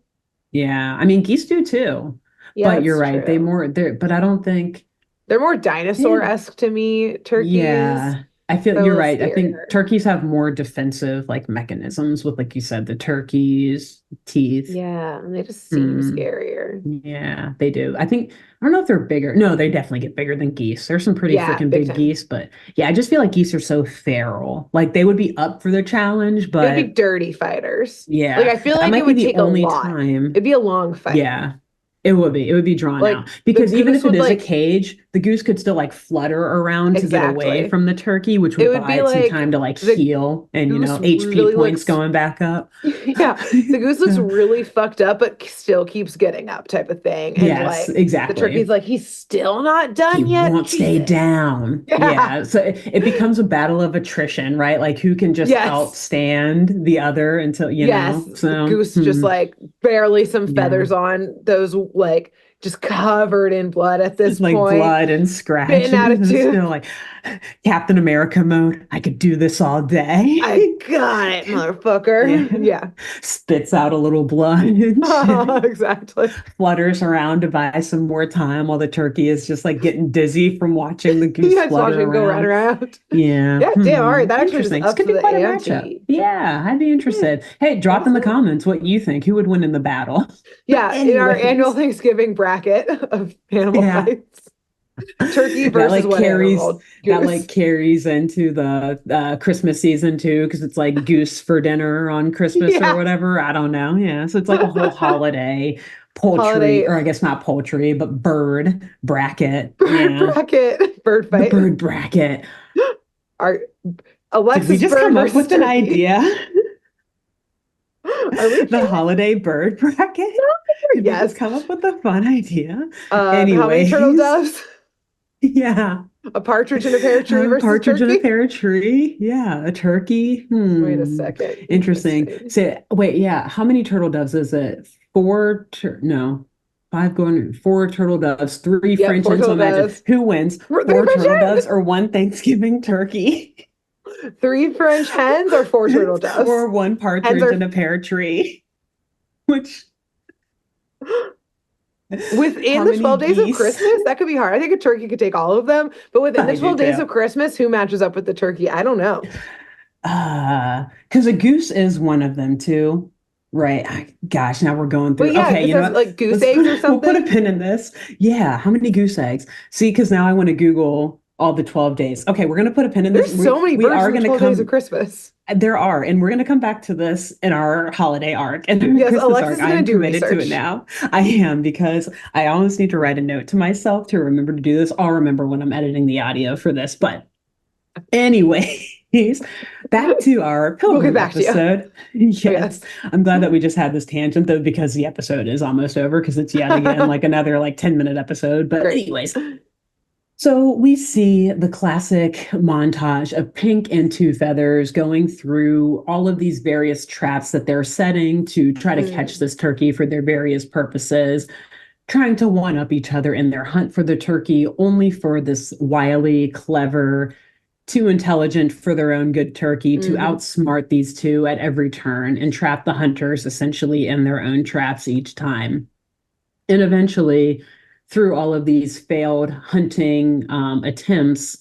Yeah, I mean geese do too, Yeah, but you're it's right. They true. more there, but I don't think. They're more dinosaur-esque to me, turkeys. Yeah, I feel you're So right. I think scarier. turkeys have more defensive like mechanisms with, like you said, the turkeys' teeth. Yeah, and they just seem Hmm. scarier. Yeah, they do. I don't know if they're bigger. No, they definitely get bigger than geese. There's some pretty Yeah, freaking big big time. geese, but yeah, I just feel like geese are so feral. Like they would be up for the challenge, They would be but dirty fighters. Like yeah, I feel that like it might be would the take a only lot. It'd time. be a long fight. Yeah, it would be. It would be drawn Like out the because even goose if it would is a like cage, the goose could still like flutter around to get away exactly. from the turkey, which It would would buy be it some like time to like the heal and, goose HP really points looks going back up. yeah, the goose looks really fucked up, but still keeps getting up type of thing. And Yes, like the turkey's exactly. like, he's still not He done yet. won't stay Jesus. down. Yeah. Yeah. So it becomes a battle of attrition, right? Like who can just Yes. outstand the other until, Yes. The So, goose just like barely some yeah. feathers on those like just covered in blood at this Just like point. blood and Spitting scratches and attitude. still like Captain America mode. I could do this all I day. got it, Yeah. motherfucker. Yeah. Spits out a little blood and shit. Exactly. Flutters around to buy some more time while the turkey is just like getting dizzy from watching the goose Yeah, just flutter watching him go round and around. round. Yeah. Yeah, damn. All right. That actually just Interesting. This ups could be the quite a matchup. ante. Yeah, I'd be Yeah, interested. Hey, drop in the awesome. comments what you think. Who would win in the battle? Yeah, in our annual Anyways, Thanksgiving bracket of animal yeah. fights, turkey That versus like what carries animal? Goose. into the Christmas season too, because it's like goose for dinner on Christmas or Yeah. whatever. I don't know. Yeah. So it's like a whole holiday poultry, Holiday or I guess not poultry, but bird bracket. bird Yeah. bracket, bird The fight. bird bracket. Our Did we Alexis just bird come up versus with an turkey. idea? Are we The famous? holiday bird bracket? Did we just Yes. come up with a fun idea? How many turtle Anyways, doves? yeah. A partridge in a pear tree versus a Partridge in a turkey? pear tree. Yeah, a turkey. Wait a Hmm. second. Interesting. Interesting. So wait, yeah. How many turtle doves is it? No. Five going, four turtle doves, three Yep, French four hens. So turtle imagine doves. who wins? Three Four French turtle hens. doves or one Thanksgiving turkey? Three French hens or four turtle doves? Or one Hens partridge are in a pear tree? Which within how the many 12 days of geese? Christmas. That could be hard. I think a turkey could take all of them, but within the I do 12 days too. of Christmas, who matches up with the turkey? I don't know. Because a goose is one of them too. Right. Gosh, now we're going But through. yeah, Okay, you know because what? like goose eggs or We'll put a something. pin in this. Yeah, how many goose eggs? See, because now I want to Google all the 12 days. Okay, we're gonna put a pin in this. There's so many We birds are in the gonna 12 days of come. Christmas. There are, and we're gonna come back to this in our holiday arc and our Yes, Christmas Alexis arc. is I gonna am do committed to it research. now. I am because I always need to write a note to myself to remember to do this. I'll remember when I'm editing the audio for this, but anyways, back to our We'll get Pilgrim back to you. episode. Oh, Yes, yes. I'm glad that we just had this tangent though, because the episode is almost over because it's yet again like another like 10-minute episode. But Great. anyways, so we see the classic montage of Pink and Two Feathers going through all of these various traps that they're setting to try to catch Mm, this turkey for their various purposes, trying to one up each other in their hunt for the turkey, only for this wily, clever, too intelligent for their own good turkey to mhm, outsmart these two at every turn and trap the hunters essentially in their own traps each time. And eventually, through all of these failed hunting attempts,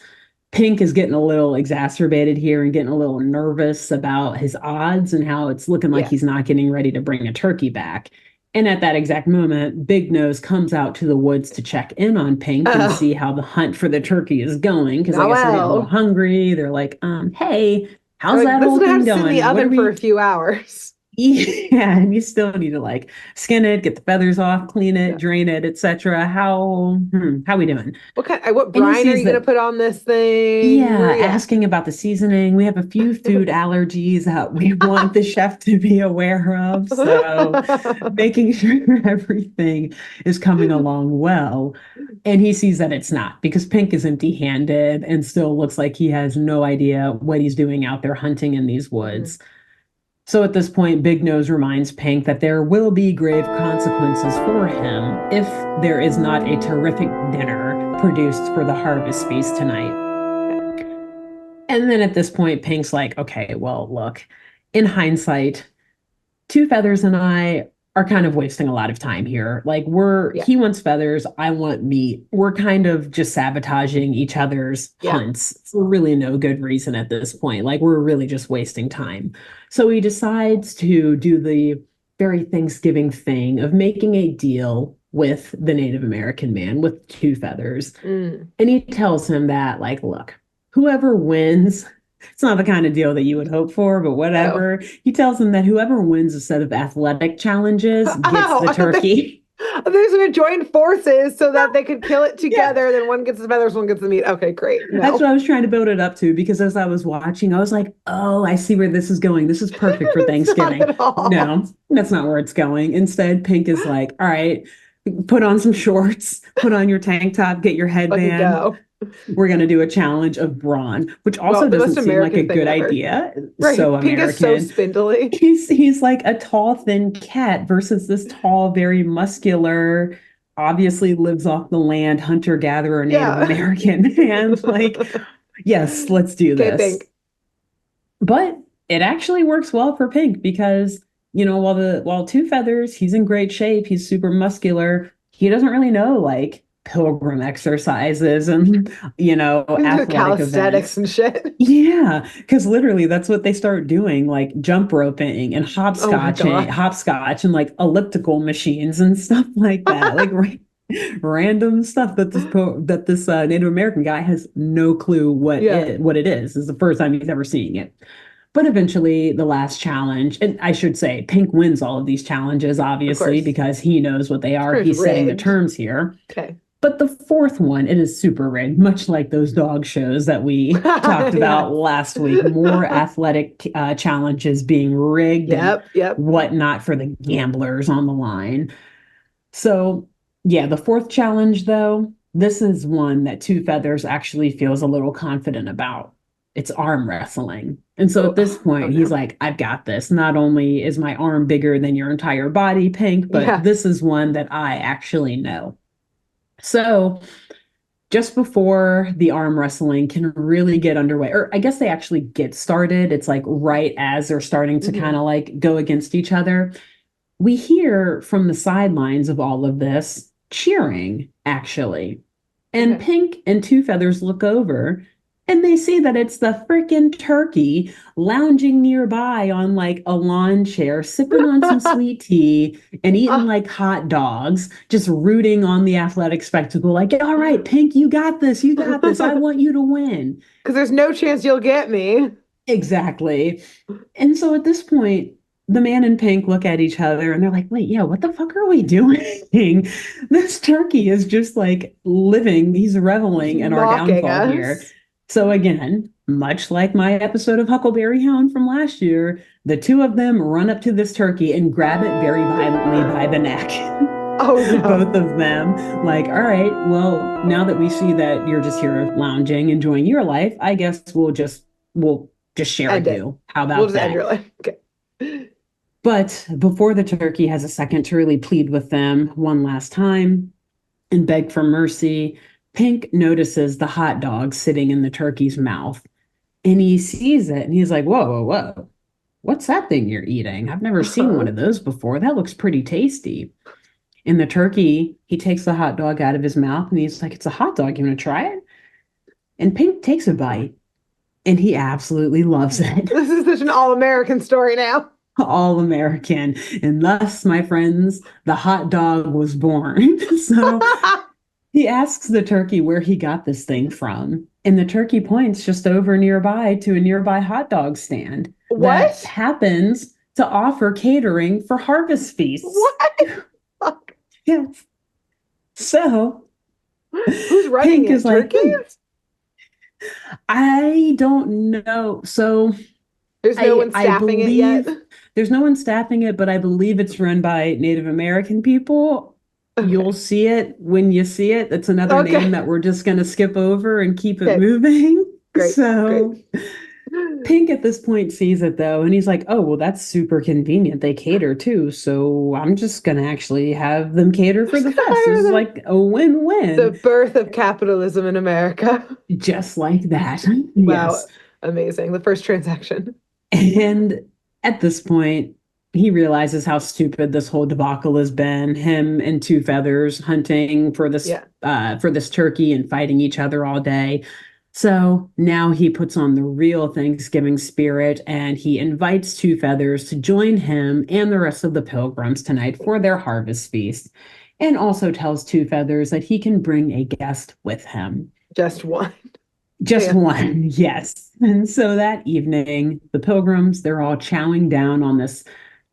Pink is getting a little exacerbated here and getting a little nervous about his odds and how it's looking like yeah. he's not getting ready to bring a turkey back. And at that exact moment, Big Nose comes out to the woods to check in on Pink and Oh, see how the hunt for the turkey is going. Because I now guess they're getting a little well. hungry. They're like, hey, They're how's like, that this is whole gonna have thing to sit in the going? What are oven for a we few hours. Yeah, and you still need to like skin it, get the feathers off, clean it, Yeah. drain it, etc. How we doing? What And he brine are sees you gonna that, put on this thing? yeah, Yeah. asking about the seasoning. We have a few food allergies that we want the chef to be aware of. So making sure everything is coming along well. And he sees that it's not because Pink is empty-handed and still looks like he has no idea what he's doing out there hunting in these Mhm. woods. So at this point, Big Nose reminds Pink that there will be grave consequences for him if there is not a terrific dinner produced for the harvest feast tonight. And then at this point, Pink's like, okay, well, look, in hindsight, Two Feathers and I are kind of wasting a lot of time here. Like he wants feathers, I want meat. We're kind of just sabotaging each other's hunts for really no good reason at this point. Like we're really just wasting time. So he decides to do the very Thanksgiving thing of making a deal with the Native American man with two feathers. And he tells him that, like, look, whoever wins, it's not the kind of deal that you would hope for, but whatever. No. He tells him that whoever wins a set of athletic challenges gets the turkey. There's going to join forces so that they could kill it together. Then one gets the feathers, one gets the meat. Okay, great. No. That's what I was trying to build it up to, because as I was watching, I was like, oh, I see where this is going. This is perfect for Thanksgiving. No, that's not where it's going. Instead, Pink is like, all right, put on some shorts, put on your tank top, get your headband. We're going to do a challenge of brawn, which also doesn't seem like a good idea. Right. So Pink American. Is so spindly. He's like a tall, thin cat versus this tall, very muscular, obviously lives off the land, hunter-gatherer, Native American man. Like, yes, let's do this. Pink. But it actually works well for Pink because, you know, while Two Feathers, he's in great shape, he's super muscular, he doesn't really know, like, Pilgrim exercises and, you know, athletic calisthenics events and shit. Yeah, because literally that's what they start doing, like jump roping and hopscotch and like elliptical machines and stuff like that, like random stuff that this Native American guy has no clue what it is. This is the first time he's ever seeing it. But eventually, the last challenge, and I should say, Pink wins all of these challenges, obviously, because he knows what they are. He's setting the terms here. Okay. But the fourth one, it is super rigged, much like those dog shows that we talked about last week. More athletic challenges being rigged and whatnot for the gamblers on the line. So, yeah, the fourth challenge, though, this is one that Two Feathers actually feels a little confident about. It's arm wrestling. And so at this point, he's like, I've got this. Not only is my arm bigger than your entire body, Pink, but this is one that I actually know. So just before the arm wrestling can really get underway, or I guess they actually get started, it's like right as they're starting to kind of like go against each other, we hear from the sidelines of all of this cheering, actually. And Pink and Two Feathers look over and they see that it's the freaking turkey lounging nearby on like a lawn chair, sipping on some sweet tea and eating like hot dogs, just rooting on the athletic spectacle. Like, all right, Pink, you got this. You got this. I want you to win. Because there's no chance you'll get me. Exactly. And so at this point, the man and Pink look at each other and they're like, wait, what the fuck are we doing? This turkey is just like living. He's reveling in our downfall here. So again, much like my episode of Huckleberry Hound from last year, the two of them run up to this turkey and grab it very violently by the neck. Oh, no. Both of them. Like, all right, well, now that we see that you're just here lounging, enjoying your life, I guess we'll just share you. How about we'll just that? End your life. Okay. But before the turkey has a second to really plead with them one last time and beg for mercy, Pink notices the hot dog sitting in the turkey's mouth, and he sees it and he's like, whoa. What's that thing you're eating? I've never seen one of those before. That looks pretty tasty. And the turkey, he takes the hot dog out of his mouth and he's like, it's a hot dog. You want to try it? And Pink takes a bite and he absolutely loves it. This is such an all-American story now. All American. And thus, my friends, the hot dog was born. So he asks the turkey where he got this thing from. And the turkey points just over nearby to a nearby hot dog stand. What? That happens to offer catering for harvest feasts. What? Yes. So who's running Pink it? Is like, Turkeys? I don't know. So there's no one staffing it yet. There's no one staffing it, but I believe it's run by Native American people. Okay. You'll see it when you see it. That's another name that we're just going to skip over and keep it moving. Great. Pink at this point sees it though, and he's like, oh, well, that's super convenient. They cater too. So I'm just going to actually have them cater for the fest. This is like a win-win. The birth of capitalism in America. Just like that. Wow. Yes. Amazing. The first transaction. And at this point, he realizes how stupid this whole debacle has been. Him and Two Feathers hunting for this turkey and fighting each other all day. So now he puts on the real Thanksgiving spirit and he invites Two Feathers to join him and the rest of the pilgrims tonight for their harvest feast. And also tells Two Feathers that he can bring a guest with him. Just one. Just one, yes. And so that evening, the pilgrims, they're all chowing down on this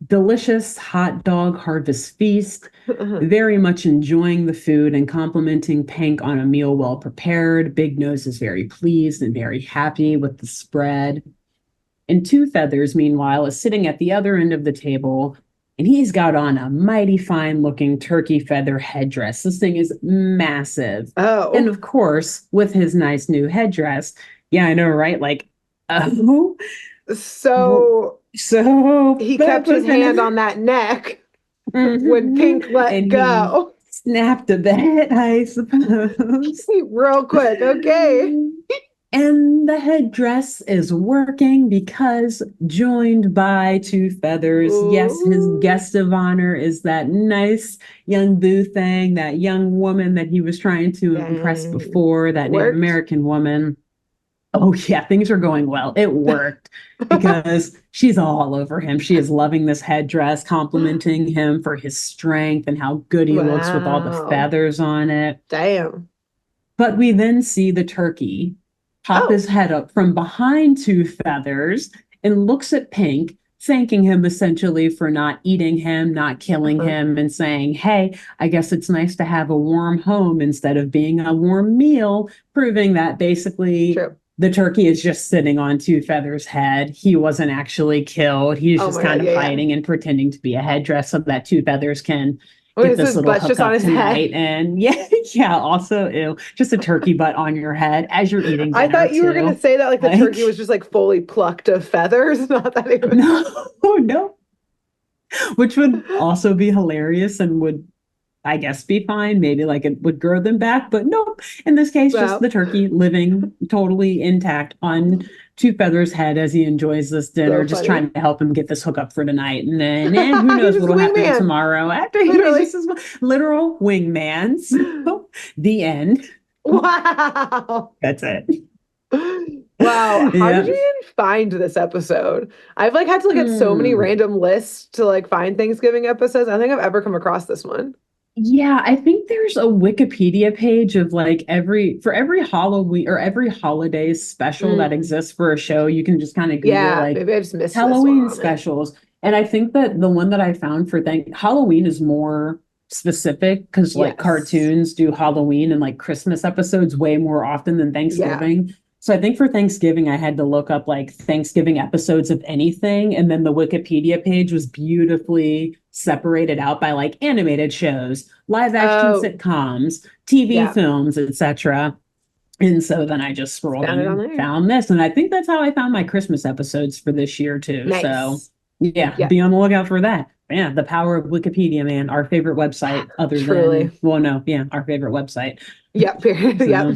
delicious hot dog harvest feast, very much enjoying the food and complimenting Pink on a meal well prepared. Big Nose is very pleased and very happy with the spread. And Two Feathers, meanwhile, is sitting at the other end of the table, and he's got on a mighty fine looking turkey feather headdress. This thing is massive. Oh. And of course, with his nice new headdress, yeah, I know, right? Like, oh. So he kept his hand on that neck when Pink let go. Snapped a bit, I suppose. Real quick, okay. And the headdress is working because joined by Two Feathers. Ooh. Yes, his guest of honor is that nice young boo thing, that young woman that he was trying to impress before, that Native American woman. Oh, yeah, things are going well. It worked because she's all over him. She is loving this headdress, complimenting him for his strength and how good he looks with all the feathers on it. Damn. But we then see the turkey pop his head up from behind Two Feathers and looks at Pink, thanking him essentially for not eating him, not killing him, and saying, hey, I guess it's nice to have a warm home instead of being a warm meal, proving that basically the turkey is just sitting on Two Feathers' head. He wasn't actually killed. He's just kind of hiding and pretending to be a headdress so that Two Feathers can get this little hook up tonight. And also, ew, just a turkey butt on your head as you're eating dinner. I thought you were going to say that like the turkey was just like fully plucked of feathers, not that it was. No. Which would also be hilarious and would, I guess, be fine. Maybe like it would grow them back, but nope. In this case, just the turkey living totally intact on Two Feathers' head as he enjoys this dinner, just trying to help him get this hook up for tonight. And then who knows what'll happen tomorrow after he's just literal wingman. So the end. Wow. That's it. Wow. How did you even find this episode? I've like had to look at so many random lists to like find Thanksgiving episodes. I don't think I've ever come across this one. Yeah, I think there's a Wikipedia page of like every Halloween or every holiday special that exists for a show. You can just kind of Google like maybe I just missed Halloween specials. And I think that the one that I found for Halloween is more specific because like cartoons do Halloween and like Christmas episodes way more often than Thanksgiving. So I think for Thanksgiving, I had to look up like Thanksgiving episodes of anything. And then the Wikipedia page was beautifully separated out by like animated shows, live action sitcoms, TV films, etc. And so then I just scrolled and found this. And I think that's how I found my Christmas episodes for this year too. Nice. So be on the lookout for that. Yeah, the power of Wikipedia, man. Our favorite website other than, our favorite website. Yep. So,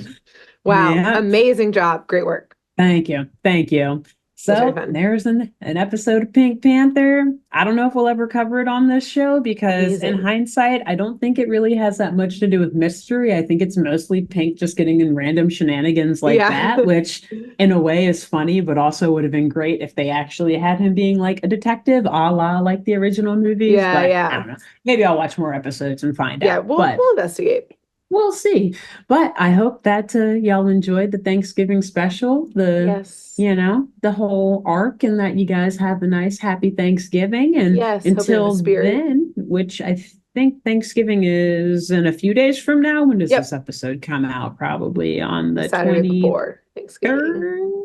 wow. Amazing job. Great work. Thank you. So there's an episode of Pink Panther. I don't know if we'll ever cover it on this show because in hindsight, I don't think it really has that much to do with mystery. I think it's mostly Pink just getting in random shenanigans like that, which in a way is funny, but also would have been great if they actually had him being like a detective, a la like the original movies. I don't know. Maybe I'll watch more episodes and find out. We'll investigate. We'll see. But I hope that y'all enjoyed the Thanksgiving special, the whole arc, and that you guys have a nice, happy Thanksgiving. And until then, which I think Thanksgiving is in a few days from now. When does this episode come out? Probably on the Saturday before Thanksgiving.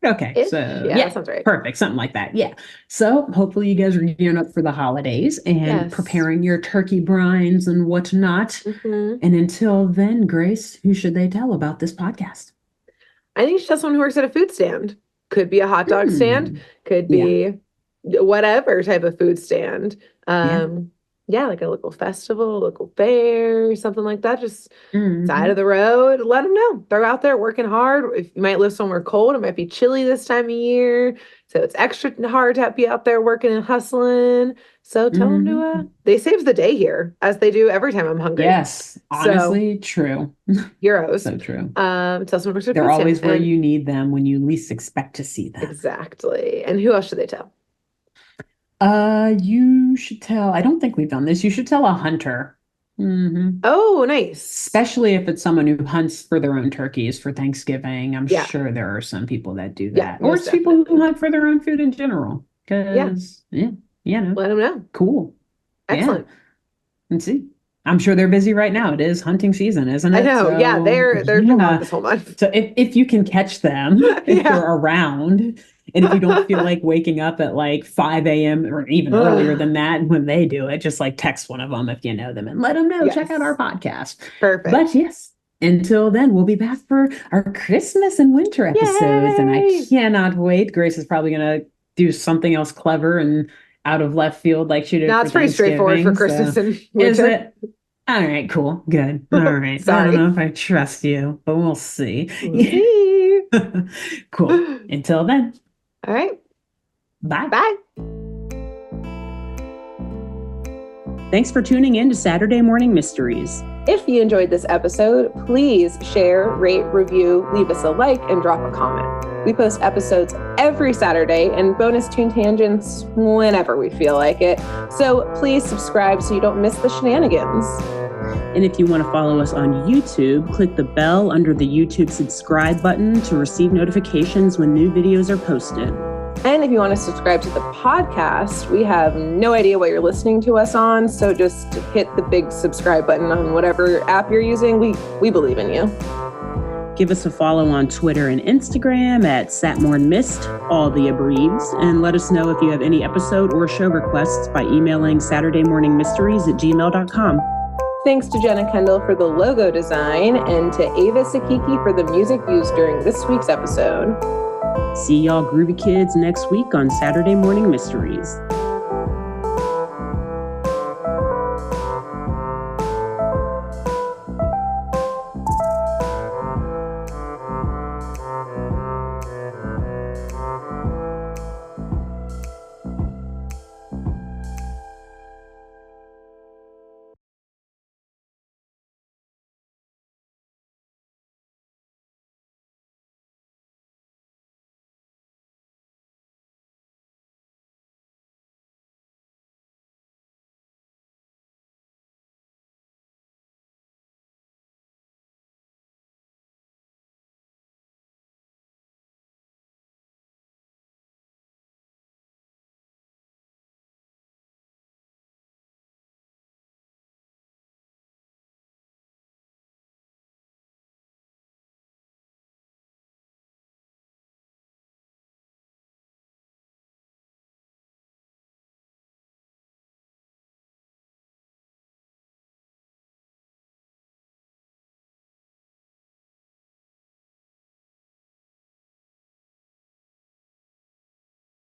Okay, so that sounds right. Perfect, something like that. Yeah. So hopefully you guys are gearing up for the holidays and preparing your turkey brines and whatnot. And until then, Grace, who should they tell about this podcast? I think it's just someone who works at a food stand. Could be a hot dog stand. Could be whatever type of food stand. Yeah, like a local festival, local fair, something like that. Just side of the road. Let them know. They're out there working hard. If you might live somewhere cold, it might be chilly this time of year. So it's extra hard to be out there working and hustling. So tell them to, they save the day here, as they do every time I'm hungry. Yes, honestly, true. Heroes. So true. Tell someone to They're always where you need them when you least expect to see them. Exactly. And who else should they tell? You should tell, I don't think we've done this. You should tell a hunter. Oh, nice. Especially if it's someone who hunts for their own turkeys for Thanksgiving. I'm sure there are some people that do that. Or it's people who hunt for their own food in general. Because, let them know. Cool. Excellent. Yeah. And see. I'm sure they're busy right now. It is hunting season, isn't it? I know. So, they're gone this whole month. So if you can catch them, if they're around, and if you don't feel like waking up at like 5 a.m. or even earlier than that when they do it, just like text one of them if you know them and let them know. Check out our podcast. Perfect. But yes, until then, we'll be back for our Christmas and winter episodes. And I cannot wait. Grace is probably going to do something else clever and out of left field like she did. No, it's pretty straightforward for Christmas and winter. Is it? All right, cool. Good. All right. I don't know if I trust you, but we'll see. Cool. Until then. All right. Bye. Bye. Thanks for tuning in to Saturday Morning Mysteries. If you enjoyed this episode, please share, rate, review, leave us a like, and drop a comment. We post episodes every Saturday and bonus tune tangents whenever we feel like it. So please subscribe so you don't miss the shenanigans. And if you want to follow us on YouTube, click the bell under the YouTube subscribe button to receive notifications when new videos are posted. And if you want to subscribe to the podcast, we have no idea what you're listening to us on, so just hit the big subscribe button on whatever app you're using. We believe in you. Give us a follow on Twitter and Instagram at SatmornMist, all the abreves, and let us know if you have any episode or show requests by emailing SaturdayMorningMysteries@gmail.com. Thanks to Jenna Kendall for the logo design and to Ava Sakiki for the music used during this week's episode. See y'all groovy kids next week on Saturday Morning Mysteries.